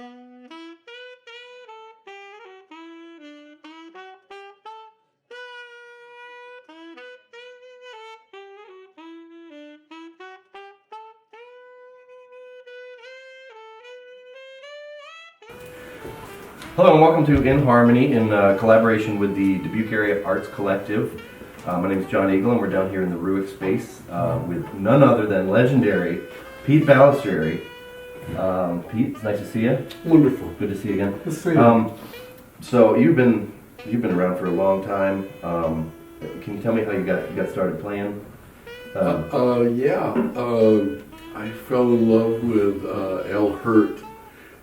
Hello and welcome to In Harmony in collaboration with the Dubuque Area Arts Collective. My name is Jon Eagle and we're down here in the Ruick space with none other than legendary Pete Balesrtieri. Pete, it's nice to see you. Wonderful. Good to see you again. Good to see you. So you've been around for a long time. Can you tell me how you got started playing? I fell in love with Al Hurt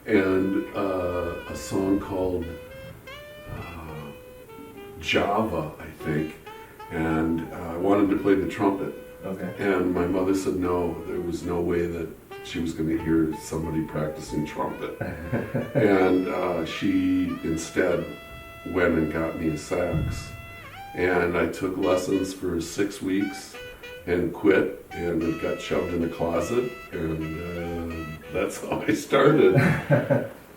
and a song called Java, I think, and I wanted to play the trumpet. Okay. And my mother said no, there was no way that she was going to hear somebody practicing trumpet. And she instead went and got me a sax. And I took lessons for 6 weeks and quit, and it got shoved in the closet, and that's how I started.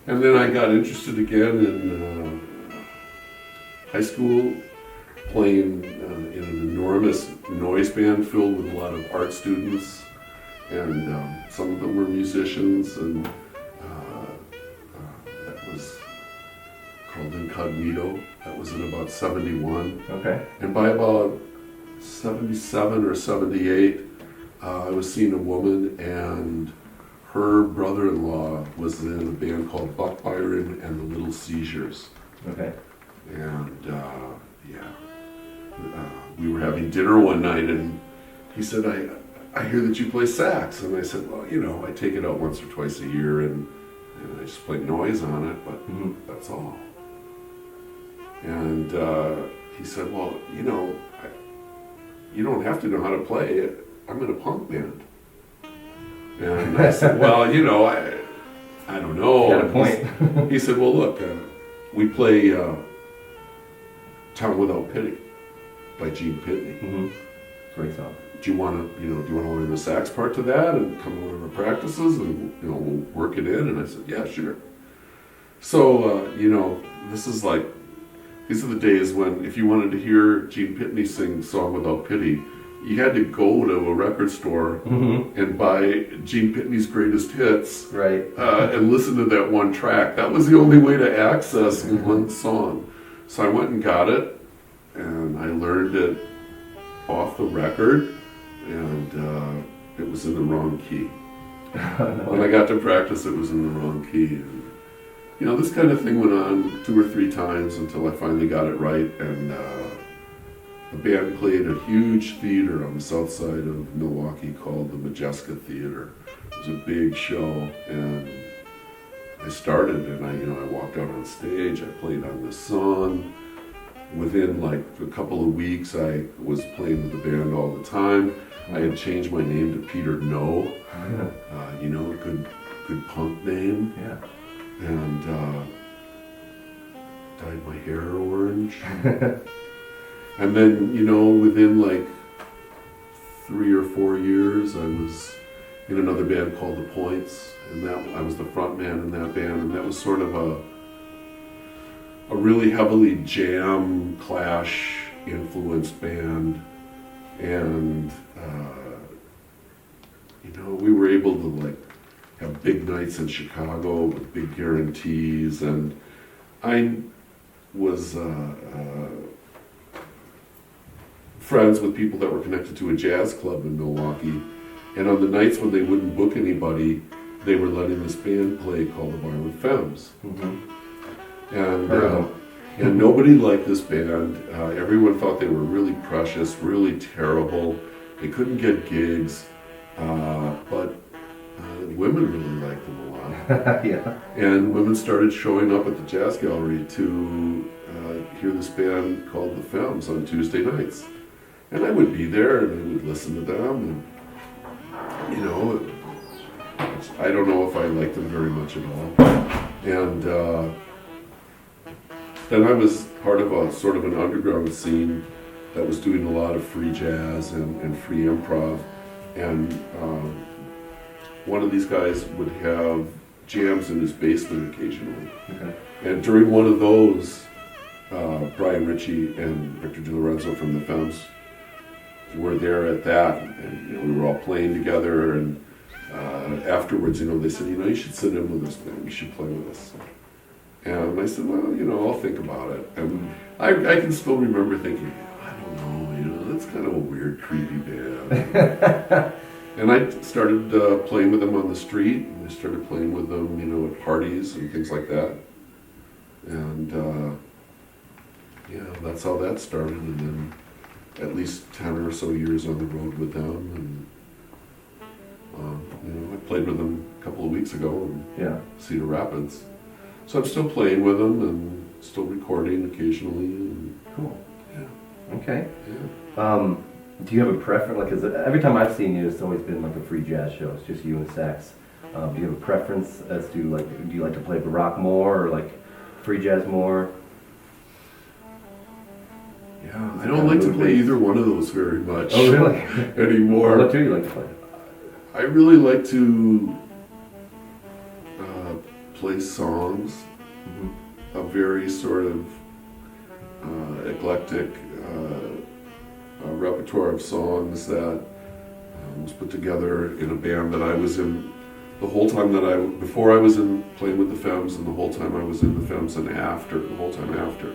And then I got interested again in high school, playing in an enormous noise band filled with a lot of art students, and some of them were musicians, and that was called Incognito. That was in about 71. Okay. And by about 77 or 78, I was seeing a woman, and her brother-in-law was in a band called Buck Byron and the Little Seizures. Okay. And we were having dinner one night, and he said, I hear that you play sax. And I said, well, you know, I take it out once or twice a year, and I just play noise on it, but that's all. And he said, well, you know, you don't have to know how to play it. I'm in a punk band. And I said, well, you know, I don't know. Got a point. He said, well, look, we play Town Without Pity by Gene Pitney. Great song. Do you want to learn the sax part to that and come to one of our practices and, you know, we'll work it in? And I said, yeah, sure. So, you know, these are the days when if you wanted to hear Gene Pitney sing Song Without Pity, you had to go to a record store and buy Gene Pitney's greatest hits, right, and listen to that one track. That was the only way to access one song. So I went and got it, and I learned it off the record, and it was in the wrong key. When I got to practice, it was in the wrong key. And, you know, this kind of thing went on 2 or 3 times until I finally got it right, and the band played a huge theater on the south side of Milwaukee called the Majeska Theater. It was a big show, and I started, and I walked out on stage. I played on this song. Within like a couple of weeks, I was playing with the band all the time. I had changed my name to Peter No. You know, a good punk name. Yeah. And dyed my hair orange. And then, you know, within like 3 or 4 years, I was in another band called The Points, and I was the front man in that band, and that was sort of a really heavily jam Clash influenced band, and you know, we were able to like have big nights in Chicago with big guarantees, and I was friends with people that were connected to a jazz club in Milwaukee, and on the nights when they wouldn't book anybody, they were letting this band play called the Marlin Femmes. And nobody liked this band. Everyone thought they were really precious, really terrible. They couldn't get gigs, but women really liked them a lot. Yeah. And women started showing up at the Jazz Gallery to hear this band called the Femmes on Tuesday nights. And I would be there and I would listen to them, and, you know, I don't know if I liked them very much at all. And then I was part of a sort of an underground scene that was doing a lot of free jazz and free improv. And one of these guys would have jams in his basement occasionally. Okay. And during one of those, Brian Ritchie and Victor DiLorenzo from the Femmes were there at that, and you know, we were all playing together. And afterwards, you know, they said, you know, you should sit in with us, man. You should play with us. And I said, well, you know, I'll think about it. And I can still remember thinking, I don't know, you know, that's kind of a weird, creepy band. And I started playing with them on the street, and I started playing with them, you know, at parties and things like that. And yeah, that's how that started. And then at least 10 or so years on the road with them. And you know, I played with them a couple of weeks ago in Cedar Rapids. So I'm still playing with them and still recording occasionally. And cool. Yeah. Okay. Yeah. Do you have a preference? Like, 'cause every time I've seen you, it's always been like a free jazz show. It's just you and sax. Do you have a preference as to like, do you like to play baroque more or like free jazz more? Yeah, I don't like to play either one of those very much. Oh, really? Anymore. What do you like to play? I really like to play songs, a very sort of eclectic repertoire of songs that was put together in a band that I was in the whole time before I was in playing with the Femmes, and the whole time I was in the Femmes, and after, the whole time after.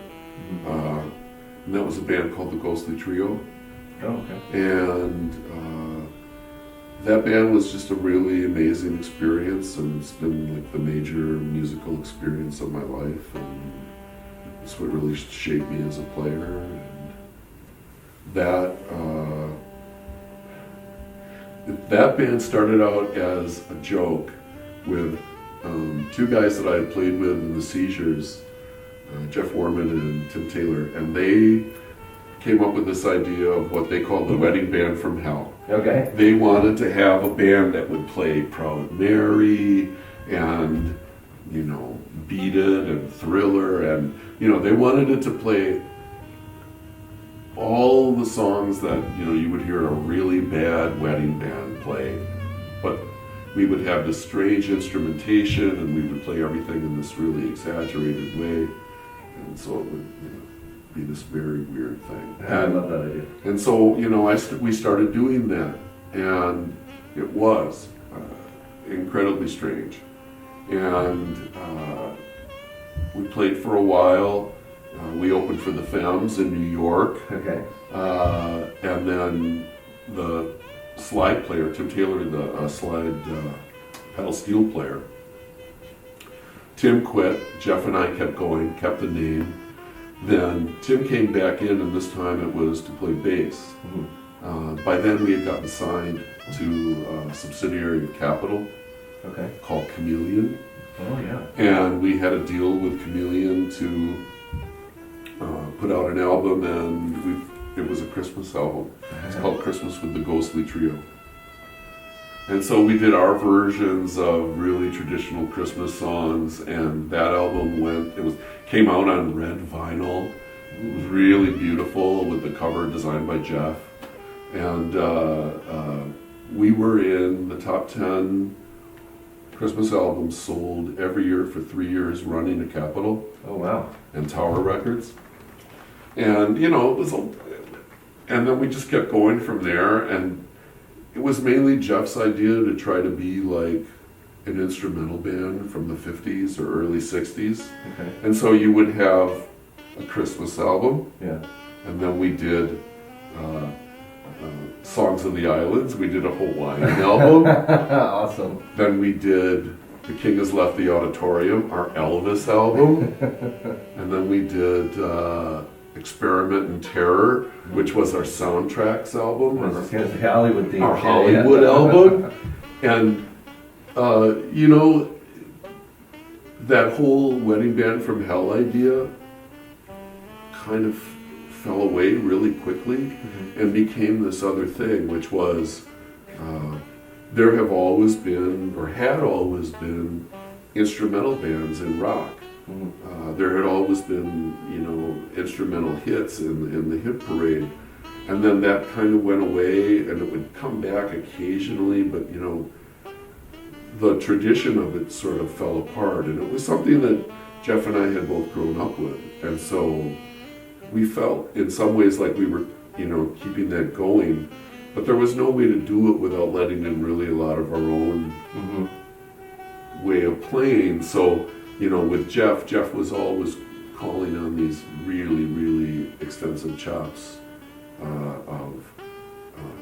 And that was a band called the Ghostly Trio. Oh, okay. And that band was just a really amazing experience, and it's been like the major musical experience of my life, and it's what really shaped me as a player. And that band started out as a joke with two guys that I had played with in the Seizures, Jeff Warman and Tim Taylor, and they came up with this idea of what they called the Wedding Band from Hell. Okay. They wanted to have a band that would play Proud Mary and, you know, Beat It and Thriller, and, you know, they wanted it to play all the songs that, you know, you would hear a really bad wedding band play, but we would have this strange instrumentation, and we would play everything in this really exaggerated way, and so it would, you know, be this very weird thing. I love that idea. And so, you know, we started doing that, and it was incredibly strange. And we played for a while. We opened for the Femmes in New York. Okay. And then the slide player, Tim Taylor, the slide pedal steel player, Tim quit. Jeff and I kept going, kept the name. Then Tim came back in, and this time it was to play bass. By then we had gotten signed to a subsidiary of Capitol, called Chameleon. Oh, yeah. And we had a deal with Chameleon to put out an album, and it was a Christmas album. It's called Christmas with the Ghostly Trio. And so we did our versions of really traditional Christmas songs, and that album came out on red vinyl. It was really beautiful with the cover designed by Jeff. And we were in the top 10 Christmas albums sold every year for 3 years running at Capitol. Oh, wow. And Tower Records. And, you know, and then we just kept going from there, and it was mainly Jeff's idea to try to be like an instrumental band from the 50s or early 60s. Okay. And so you would have a Christmas album. Yeah. And then we did Songs of the Islands. We did a Hawaiian album. Awesome. Then we did The King Has Left the Auditorium, our Elvis album. And then we did Experiment in Terror, which was our soundtracks album. I was going to say Hollywood theme. Our Hollywood album. And, you know, that whole Wedding Band from Hell idea kind of fell away really quickly and became this other thing, which was there have always been, or had always been, instrumental bands in rock. There had always been, you know, instrumental hits in the hit parade, and then that kind of went away, and it would come back occasionally, but, you know, the tradition of it sort of fell apart, and it was something that Jeff and I had both grown up with, and so we felt in some ways like we were, keeping that going, but there was no way to do it without letting in really a lot of our own way of playing. So, with Jeff was always calling on these really, really extensive chops of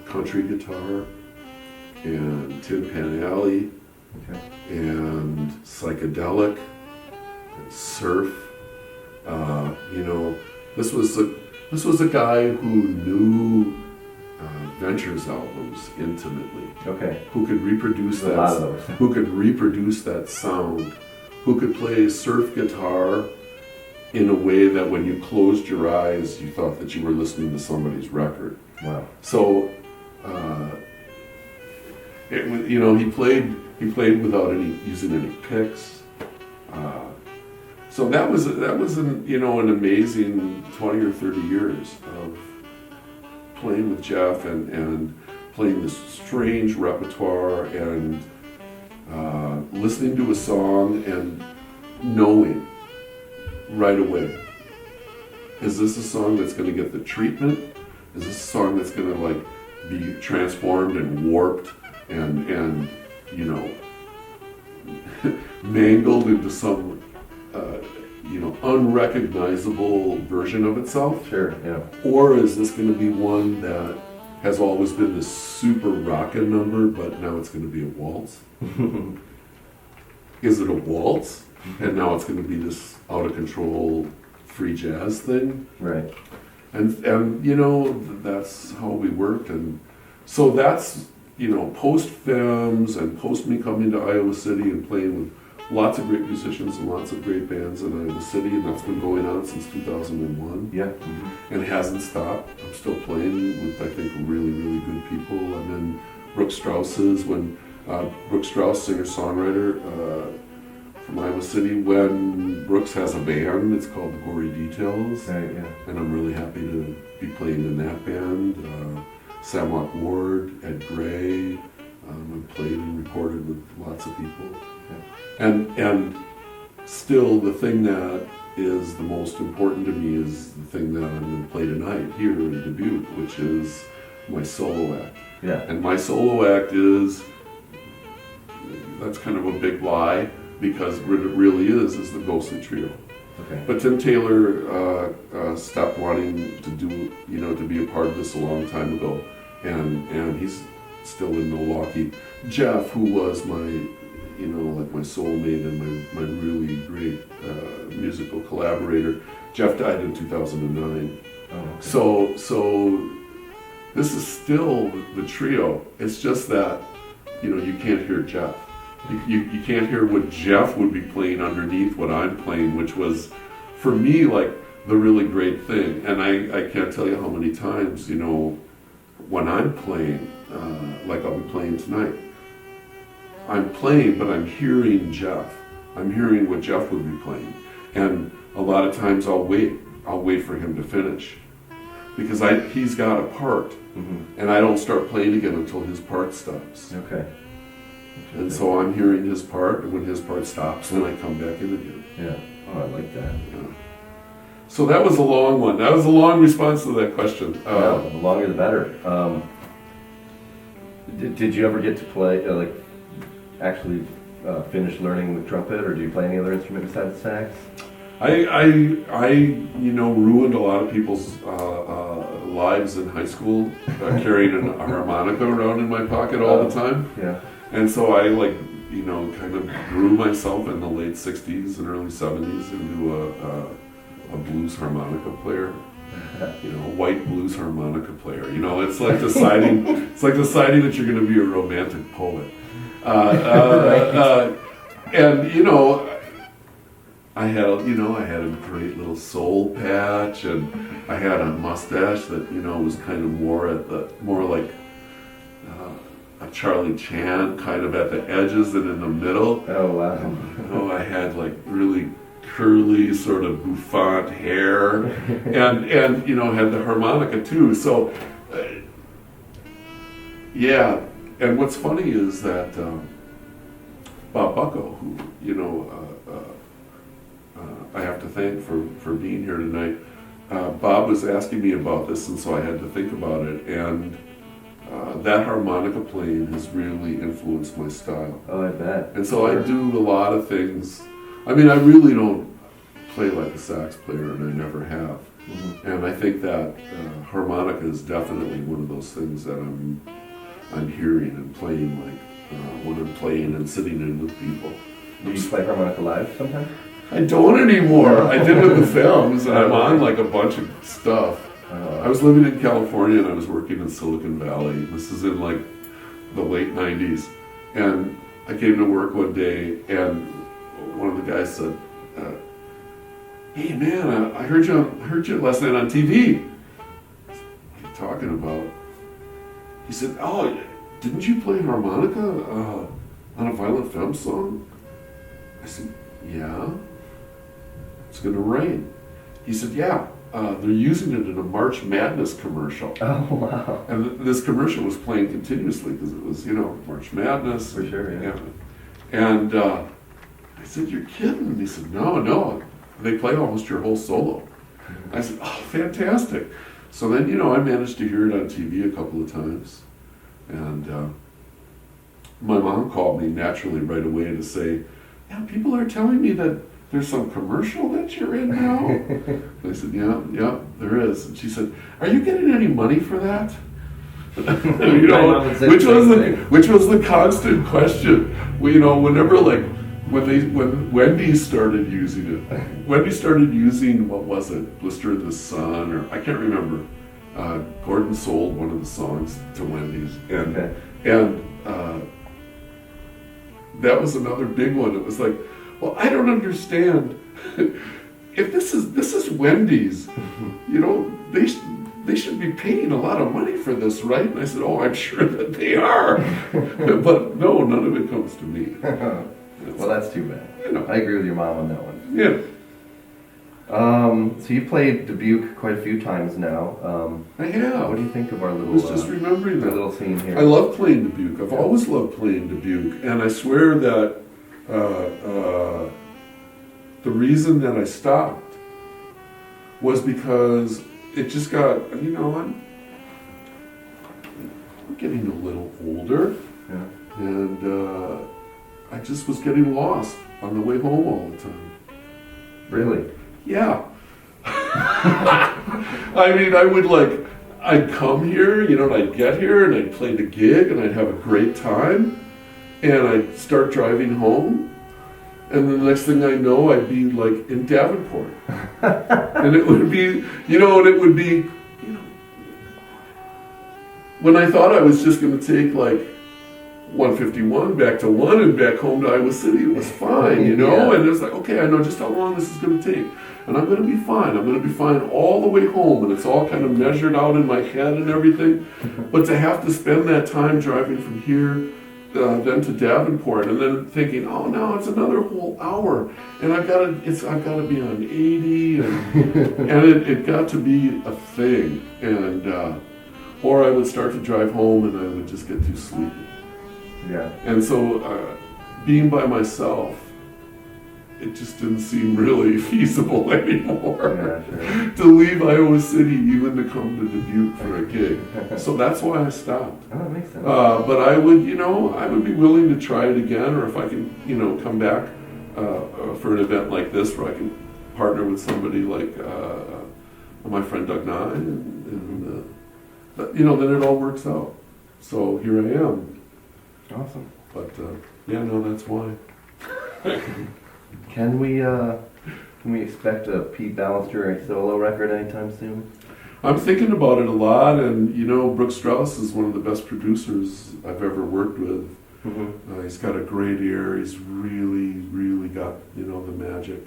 country guitar and Tin Pan Alley and psychedelic and surf. This was a guy who knew Venture's albums intimately. Okay. Who could reproduce a lot of those. Who could reproduce that sound. Who could play surf guitar in a way that when you closed your eyes, you thought that you were listening to somebody's record. Wow. So, he played without using any picks. So that was an amazing 20 or 30 years of playing with Jeff and playing this strange repertoire and listening to a song and knowing right away, is this a song that's going to get the treatment? Is this a song that's going to be transformed and warped and mangled into some unrecognizable version of itself? Sure, yeah. Or is this going to be one that has always been this super rockin' number, but now it's going to be a waltz? Is it a waltz? And now it's going to be this out of control free jazz thing? Right. And that's how we worked. And so that's, post Femmes and post me coming to Iowa City and playing with lots of great musicians and lots of great bands in Iowa City, and that's been going on since 2001. Yeah. And it hasn't stopped. I'm still playing with, I think, really, really good people. I'm in Brooke Strauss's, when Brooke Strauss, singer-songwriter from Iowa City, when Brooks has a band, it's called the Gory Details. Right, yeah. And I'm really happy to be playing in that band. Samlock Ward, Ed Gray. I've played and recorded with lots of people. Yeah. And still, the thing that is the most important to me is the thing that I'm going to play tonight here in Dubuque, which is my solo act. Yeah. And my solo act that's kind of a big lie, because what it really is the Ghostly Trio. Okay. But Tim Taylor stopped wanting to to be a part of this a long time ago, and he's still in Milwaukee. Jeff, who was my my soulmate and my really great musical collaborator, Jeff died in 2009. Oh, okay. So this is still the trio. It's just that you can't hear Jeff. You can't hear what Jeff would be playing underneath what I'm playing, which was, for me, like the really great thing. And I can't tell you how many times, when I'm playing, like I'll be playing tonight, I'm playing, but I'm hearing Jeff. I'm hearing what Jeff would be playing. And a lot of times I'll wait for him to finish, because he's got a part, and I don't start playing again until his part stops. Okay. And so I'm hearing his part, and when his part stops, then I come back in again. Yeah. Oh, I like that. Yeah. So that was a long one. That was a long response to that question. The longer the better. Did you ever get to play, actually finish learning the trumpet, or do you play any other instrument besides the sax? I ruined a lot of people's lives in high school, carrying a harmonica around in my pocket all the time. Yeah. And so I kind of grew myself in the late 60s and early 70s into a blues harmonica player. White blues harmonica player. It's like deciding that you're going to be a romantic poet. And I had a great little soul patch, and I had a mustache that was kind of more like a Charlie Chan, kind of at the edges than in the middle. Oh wow! I had like really curly, sort of bouffant hair, and had the harmonica too. So yeah. And what's funny is that Bob Bucko, who, I have to thank for being here tonight. Bob was asking me about this, and so I had to think about it, and that harmonica playing has really influenced my style. Oh, I bet. And so I do a lot of things. I mean, I really don't play like a sax player, and I never have. Mm-hmm. And I think that harmonica is definitely one of those things that I'm hearing and playing like when I'm playing and sitting in with people. Do you play harmonica live sometimes? I don't anymore. I did with the films, and I'm on like a bunch of stuff. I was living in California, and I was working in Silicon Valley. This is in like the late 90s. And I came to work one day, and one of the guys said, "Hey man, I heard you last night on TV." What are you talking about? He said, "Oh, didn't you play harmonica on a Marlin Femmes song?" I said, "Yeah. It's gonna rain." He said, "Yeah, they're using it in a March Madness commercial." Oh wow! And this commercial was playing continuously because it was, March Madness. For sure, yeah. And I said, "You're kidding?" And he said, No. They play almost your whole solo." I said, "Oh, fantastic." So then, I managed to hear it on TV a couple of times. And my mom called me naturally right away to say, "Yeah, people are telling me that there's some commercial that you're in now." And I said, yeah, there is. And she said, "Are you getting any money for that?" Which was the constant question. Whenever when Wendy started using it. Wendy started using, what was it, Blister in the Sun, or I can't remember. Gordon sold one of the songs to Wendy's, and that was another big one. It was like, well, I don't understand. If this is Wendy's, they should be paying a lot of money for this, right? And I said, "Oh, I'm sure that they are." But no, none of it comes to me. Well, that's too bad. I agree with your mom on that one. Yeah. So you played Dubuque quite a few times now. I have. What do you think of our little? I was just remembering that little scene here. I love playing Dubuque. I've always loved playing Dubuque, and I swear that the reason that I stopped was because it just got. I'm getting a little older, and I just was getting lost on the way home all the time. Really? Yeah. I mean, I'd come here, and I'd get here, and I'd play the gig, and I'd have a great time, and I'd start driving home, and the next thing I know, I'd be like in Davenport. And it would be, when I thought I was just going to take 151 back to 1 and back home to Iowa City, it was fine, And it was like, okay, I know just how long this is going to take. And I'm going to be fine. I'm going to be fine all the way home. And it's all kind of measured out in my head and everything. But to have to spend that time driving from here then to Davenport, and then thinking, oh no, it's another whole hour. And I've got to be on 80, and it got to be a thing. And or I would start to drive home and I would just get too sleepy. Yeah. And so being by myself, it just didn't seem really feasible anymore to leave Iowa City even to come to Dubuque for a gig. So that's why I stopped. Oh, that makes sense. But I would be willing to try it again, or if I can, come back for an event like this where I can partner with somebody like my friend Doug Nye, and then it all works out. So here I am. Awesome. But that's why. Can we expect a Pete Balesrtieri solo record anytime soon? I'm thinking about it a lot, and Brooke Strauss is one of the best producers I've ever worked with. Mm-hmm. He's got a great ear. He's really, really got the magic,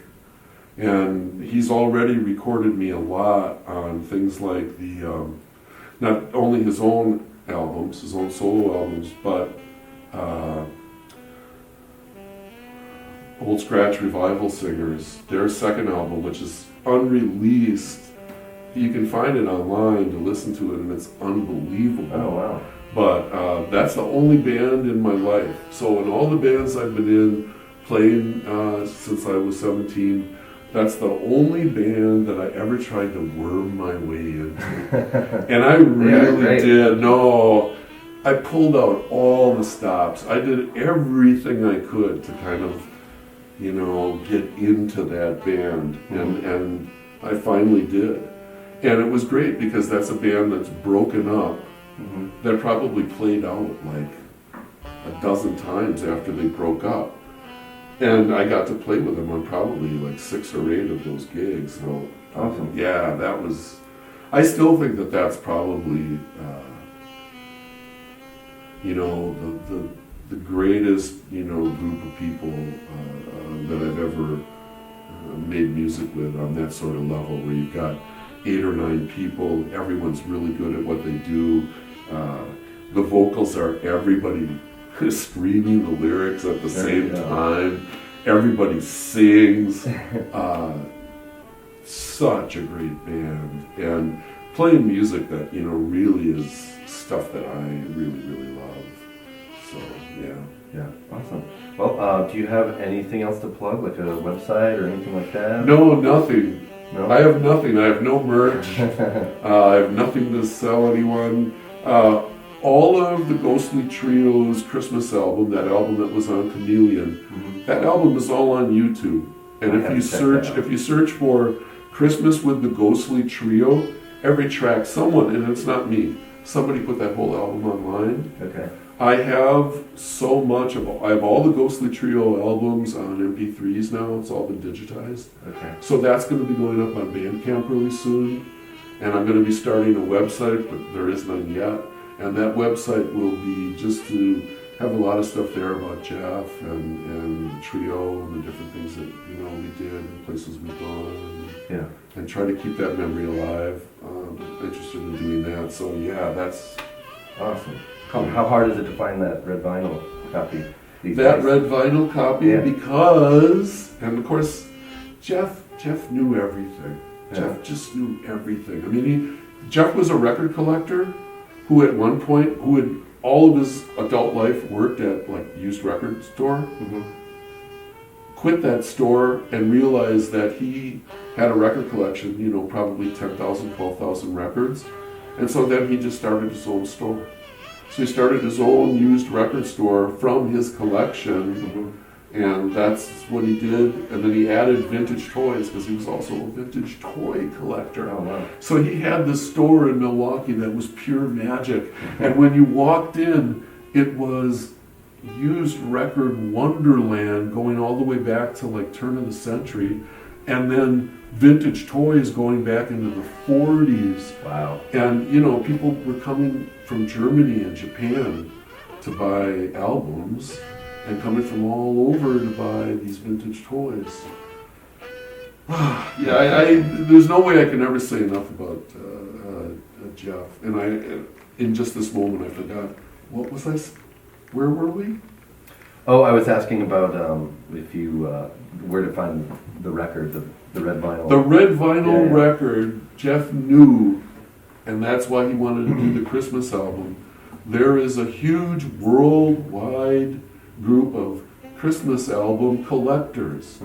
and he's already recorded me a lot on things like the not only his own albums, his own solo albums, but Old Scratch Revival Singers, their second album, which is unreleased. You can find it online to listen to it, and it's unbelievable. Oh, wow. But that's the only band in my life. So in all the bands I've been in, playing since I was 17, that's the only band that I ever tried to worm my way into. And I really did. No, I pulled out all the stops. I did everything I could to kind of, get into that band. And I finally did. And it was great because that's a band that's broken up. That probably played out like a dozen times after they broke up. And I got to play with them on probably like 6 or 8 of those gigs. So, awesome. Yeah, that was, I still think that that's probably, the greatest, group of people that I've ever made music with on that sort of level, where you've got 8 or 9 people, everyone's really good at what they do. The vocals are everybody screaming the lyrics at the same time. Everybody sings. Such a great band. And playing music that, really is stuff that I really, really love. So, yeah. Yeah, awesome. Well, do you have anything else to plug, like a website or anything like that? No, nothing. No? I have nothing. I have no merch. I have nothing to sell anyone. All of the Ghostly Trio's Christmas album, that album that was on Chameleon, that album is all on YouTube. And if you search for Christmas with the Ghostly Trio, every track, and it's not me, somebody put that whole album online. Okay. I have I have all the Ghostly Trio albums on MP3s now. It's all been digitized. Okay. So that's going to be going up on Bandcamp really soon. And I'm going to be starting a website, but there is none yet. And that website will be just to have a lot of stuff there about Jeff and the trio and the different things that, we did and places we've gone. And try to keep that memory alive. I'm interested in doing that. So yeah, that's awesome. How hard is it to find that red vinyl copy? That red vinyl copy, because, and of course, Jeff knew everything. Yeah. Jeff just knew everything. I mean, Jeff was a record collector who at one point, who had all of his adult life worked at like used record store, quit that store and realized that he had a record collection, probably 10,000, 12,000 records. And so then he just started his own store. So he started his own used record store from his collection, and that's what he did. And then he added vintage toys because he was also a vintage toy collector. Oh, wow. So he had this store in Milwaukee that was pure magic. And when you walked in, it was used record Wonderland going all the way back to like turn of the century, and then vintage toys going back into the 40s. Wow. And, people were coming from Germany and Japan to buy albums and coming from all over to buy these vintage toys. There's no way I can ever say enough about Jeff. And in just this moment, I forgot. Where were we? Oh, I was asking about if you, where to find the record, the red vinyl. The red vinyl record, Jeff knew, and that's why he wanted to do the Christmas album. There is a huge worldwide group of Christmas album collectors.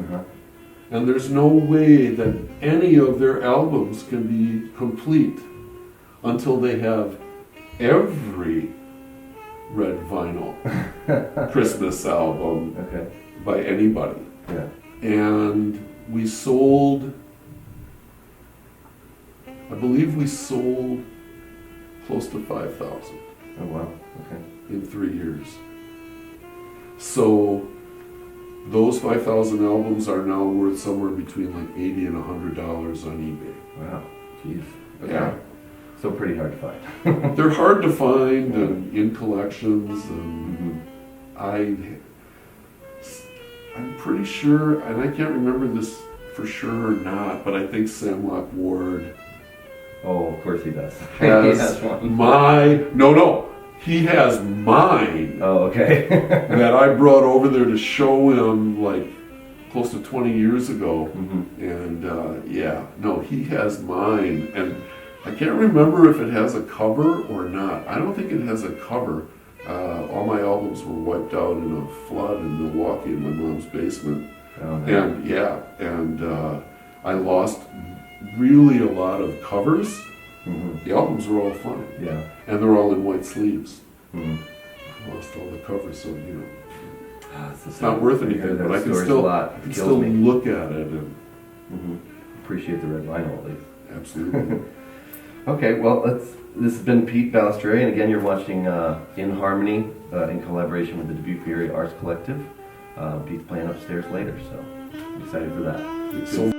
And there's no way that any of their albums can be complete until they have every red vinyl Christmas album by anybody. Yeah. And we sold, I believe we sold close to 5,000. Oh, wow. Okay. In 3 years. So those 5,000 albums are now worth somewhere between like $80 and $100 on eBay. Wow. Jeez. Okay. Yeah. So pretty hard to find. They're hard to find and in collections, and I'm pretty sure, and I can't remember this for sure or not, but I think Samlock Ward Oh, of course he does. has, he has one. he has mine. Oh, okay. That I brought over there to show him like close to 20 years ago. And he has mine, and I can't remember if it has a cover or not. I don't think it has a cover. All my albums were wiped out in a flood in Milwaukee in my mom's basement. Oh, man. And I lost really a lot of covers. Mm-hmm. The albums were all fine. Yeah. And they're all in white sleeves. Mm-hmm. I lost all the covers, so It's not worth anything, but I can still look at it and appreciate the red vinyl at least. absolutely. Okay, well, this has been Pete Balesrtieri, and again, you're watching In Harmony in collaboration with the Dubuque Area Arts Collective. Pete's playing upstairs later, so I'm excited for that. Thanks so